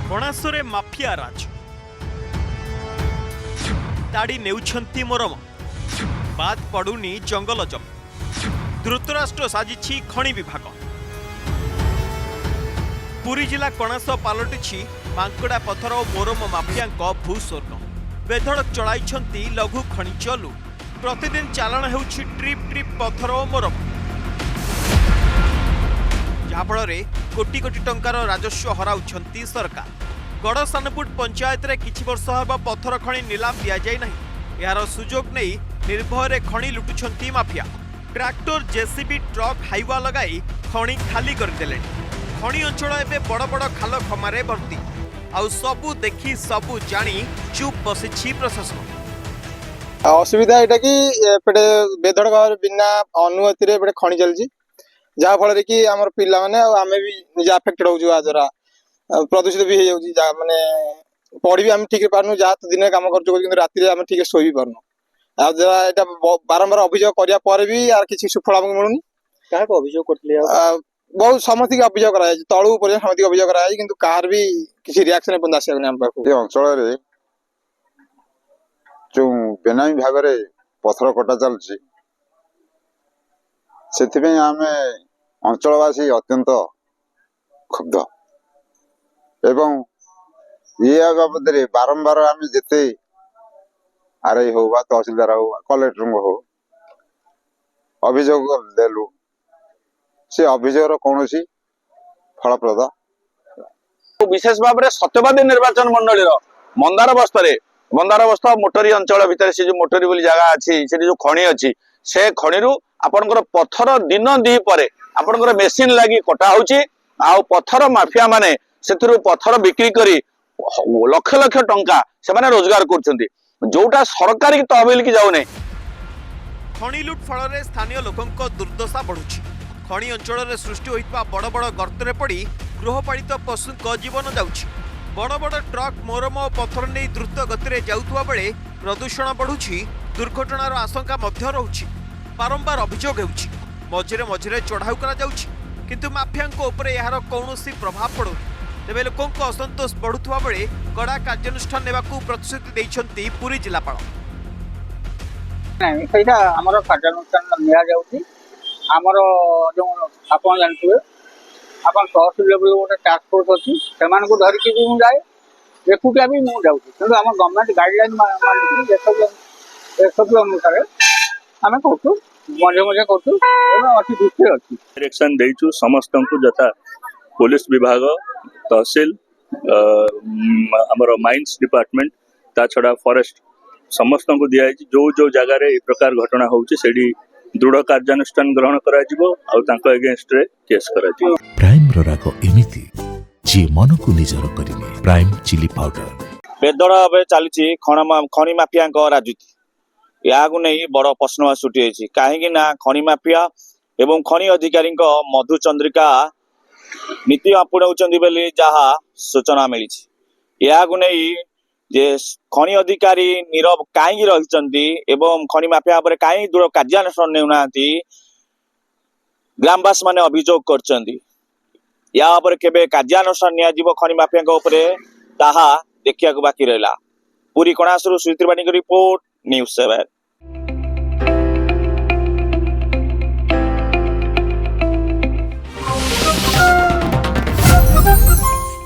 କଣାସରେ mafia ରାଜ ତାଡ଼ି ନେଉଛନ୍ତି ମୋରମ ବାଦ ପଡୁନି ଜଙ୍ଗଲ ଜମି ଧୃତରାଷ୍ଟ୍ର ସାଜିଛି ଖଣି ବିଭାଗ। ପୁରୀ ଜିଲ୍ଲା କଣାସ ପାଲଟିଛି ମାଙ୍କଡା ପଥର ଓ ମୋରମ ମାଫିଆଙ୍କ ଭୂସ୍ୱର୍ଗ। ବେଧଡ଼କ ଚଳାଇଛନ୍ତି ଲଘୁ ଖଣିଜ ଲୁଟ। ପ୍ରତିଦିନ ଚାଲାଣ ହେଉଛି ଟ୍ରିପ୍ ଟ୍ରିପ୍ ପଥର ଓ ମୋରମ, ଯାହାଫଳରେ କୋଟି କୋଟି ଟଙ୍କାର ରାଜସ୍ୱ ହରାଉଛନ୍ତି ସରକାର। ଗଡ଼ସାନପୁଟ ପଞ୍ଚାୟତରେ କିଛି ବର୍ଷ ହେବ ପଥର ଖଣି ନିଲାମ ଦିଆଯାଇ ନାହିଁ। ଏହାର ସୁଯୋଗ ନେଇ ନିର୍ଭୟରେ ଖଣି ଲୁଟୁଛନ୍ତି mafia. Tractor JCB truck Hyva ଲଗାଇ ଖଣି ଖାଲି କରିଦେଲେଣି। ଖଣି ଅଞ୍ଚଳ ଏବେ ବଡ଼ ବଡ଼ ଖାଲ ଖମାରେ ଭର୍ତ୍ତି। ଆଉ ସବୁ ଦେଖି ସବୁ ଜାଣି ଚୁପ୍ ବସିଛି ପ୍ରଶାସନ। असुविधा यहाँ कि एपटे बेधड़ भाव बिना अनुमति एपटे खଣି चलती जहाँफल कि आम पिला मैंने आम भी निजे आफेक्टेड हो द्वारा प्रदूषित भी हो माने पढ़ी भी आम ठीक पार्नु जहाँ तो दिन कम कर राति आम ठीक शोई भी पार्नु यहाँ बारंबार अभियोग कराया भी यार किसी सुफल आमको मिलूनी। क्या अभियोग कर बहुत समस्त अभियोग कराई तलू समस्त अभियोग कराई कि कार भी किसी रिएक्शन एपର୍ଯ୍ୟନ୍ତ ଆସିବାକୁ ଆମ ପାଖକୁ। ଏ ଅଞ୍ଚଳରେ ଯେଉଁ ବେନାମୀ ଭାବରେ ପଥର କଟା ଚାଲୁଛି ସେଥିପାଇଁ ଆମେ ଅଞ୍ଚଳବାସୀ ଅତ୍ୟନ୍ତ କ୍ଷୁବ୍ଧ ଏବଂ ଏହା ବାବଦରେ ବାରମ୍ବାର ଆମେ ଯେତେ ଆର୍ଆଇ ହଉ ବା ତହସିଲଦାର ହଉ କଲେକ୍ଟରଙ୍କୁ ହଉ ଅଭିଯୋଗ ଦେଲୁ ସେ ଅଭିଯୋଗର କୌଣସି ଫଳପ୍ରଦ विशेष भाव में सत्यवादी निर्वाचन मंडल मंदार बस्तर मोटरी अंचल भितर से जो मोटरी बोली जगह अच्छी से जो खनि अच्छी से खनि आपनकर पत्थर दिन दी पर आपनकर मेसीन लगी कटा होची आ पत्थर माफिया माने से पत्थर बिक्री करी लक्ष लक्ष टंका से माने रोजगार करछंती जोटा सरकारी तहबिल की जाउने। खनि लुट फल स्थानीय लोकंक दुर्दशा बढ़ुछि। खनि अंचल सृष्टि होइतबा बड़ बड़ गर्तरे पड़ी गृहपालित पशुଙ୍କ जीवन जाउछि। बड़ बड़ ट्रक मोरम और पत्थर नहीं द्रुत गति जाउथुवा बेले प्रदूषण बढ़ुछि। दुर्घटनार आशंका मध्य रहुछि। बारंबार अभियोग हेउछि। मझिरे मझिरे चढ़ाऊ करा जाउछि किंतु माफियाଙ୍କ उपरे यार कौनसी प्रभाव पड़ुनि। तेबे लोकंक असंतोष बढ़ुथुवा बेले कड़ा कार्यानुष्ठान नेबाकू प्रतिश्रुति दैछन्ती पुरी जिलापाल। नहीं सहीटा आमर कार्यानुष्ठान निया जाउछि। आमर जो आपन जानथुवे अपन तहसील लेवल गोटे टास्क फोर्स अच्छी से धरिकी भी मुझे एकुटिया भी मुझे जाऊँगी कि आम गवर्नमेंट गाइडलाइन मानिक एसपी अनुसार आम करूँ मजे मजे करूँ अच्छी दृष्टि अच्छी डायरेक्शन देचु समस्त को जथा पुलिस विभाग तहसील आमर माइंस डिपार्टमेंट ता छड़ा फॉरेस्ट समस्त को दिया जो जो जगार ए प्रकार घटना होची दृढ़ कार्यानुष्ठान ग्रहण करा एगेंस्ट रे केस करा। प्राइम रो रागो एमिति जी मन को निजर करिने प्राइम चिली पाउडर बेदड़ भाव चली खनि माफिया राजनीति या नहीं बड़ प्रश्न आसुटी कहीं खनि माफिया एवं खनि अधिकारी मधुचंद्रिका नीति आपणाऊँ बोली जहाँ सूचना मिली या नहीं जे खनि अधिकारी नीरव कहीं रही एवं खनि माफिया पर कहीं दृढ़ कार्यानुष्ठान नेउना ग्रामवासी माने अभियोग करछन्ती या पर केबे कार्यानुष्ठान निया जीवो खनि माफिया उपरे ताहा देखिया बाकी रहला। पूरी कणासुरु सुत्रिवाणी रिपोर्ट न्यूज़ 7।